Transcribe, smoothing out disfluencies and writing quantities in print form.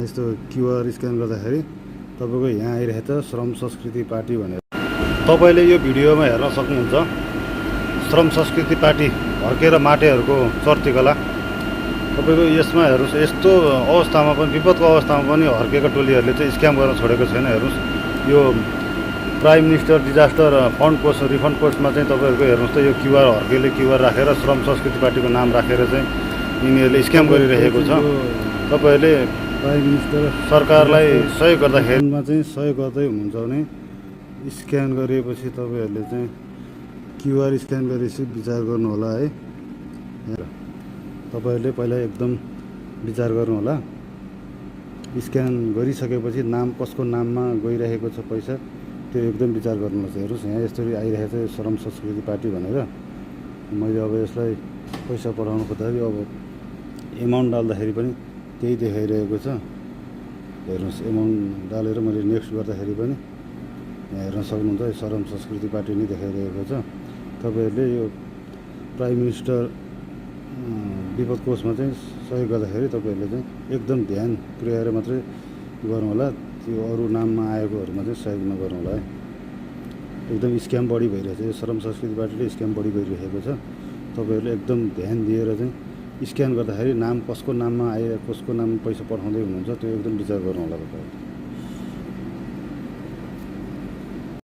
यस्तो QR scan गर्दाखेरि तपाईँको यहाँ आइरहेछ श्रम संस्कृति पार्टी भनेर। तपाईँले यो भिडियोमा हेर्न सक्नुहुन्छ श्रम संस्कृति पार्टी हर्केर माटेहरूको चर्तीकला। तपाईँको यसमा हेर्नुहोस्, यस्तो अवस्थामा पनि, विपदको अवस्थामा पनि हर्केका टोलीहरूले चाहिँ स्क्याम गर्न छोडेको छैन। हेर्नुहोस्, यो प्राइम मिनिस्टर डिजास्टर फन्ड कोष, रिफन्ड कोषमा चाहिँ तपाईँहरूको हेर्नुहोस् त, यो क्युआर हर्केले क्युआर राखेर श्रम संस्कृति पार्टीको नाम राखेर चाहिँ यिनीहरूले स्क्याम गरिरहेको छ। तपाईँहरूले प्राइम मिनिस्टर सरकारलाई सहयोग गर्दाखेरिमा चाहिँ सहयोग गर्दै हुनुहुन्छ भने स्क्यान गरिएपछि तपाईँहरूले चाहिँ क्युआर स्क्यान गरेपछि विचार गर्नु होला है। तपाईँहरूले पहिला एकदम विचार गर्नु होला। स्क्यान गरिसकेपछि नाम कसको नाममा गइरहेको छ पैसा, त्यो एकदम विचार गर्नुपर्छ। हेर्नुहोस्, यहाँ यसरी आइरहेको छ श्रम संस्कृति पार्टी भनेर। मैले अब यसलाई पैसा पठाउनु खोज्दाखेरि अब एमाउन्ट डाल्दाखेरि पनि त्यही देखाइरहेको छ। हेर्नुहोस्, एमाउन्ट डालेर मैले नेक्स्ट गर्दाखेरि पनि यहाँ हेर्न सक्नुहुन्छ, श्रम संस्कृति पार्टी नै देखाइरहेको छ। तपाईँहरूले यो प्राइम मिनिस्टर विपद कोषमा चाहिँ सहयोग गर्दाखेरि तपाईँहरूले चाहिँ एकदम ध्यान पुर्याएर मात्रै गर्नु होला। त्यो अरू नाममा आएकोहरूमा चाहिँ सहयोग नगर्नु होला है। एकदम स्क्याम बढी भइरहेछ, यो श्रम संस्कृति पार्टीले स्क्याम बढी गरिरहेको छ। तपाईँहरूले एकदम ध्यान दिएर चाहिँ स्क्यान गर्दाखेरि नाम कसको नाममा आइरहेको, कसको नाममा पैसा पठाउँदै हुनुहुन्छ, त्यो एकदम विचार गर्नु होला तपाईँहरूले।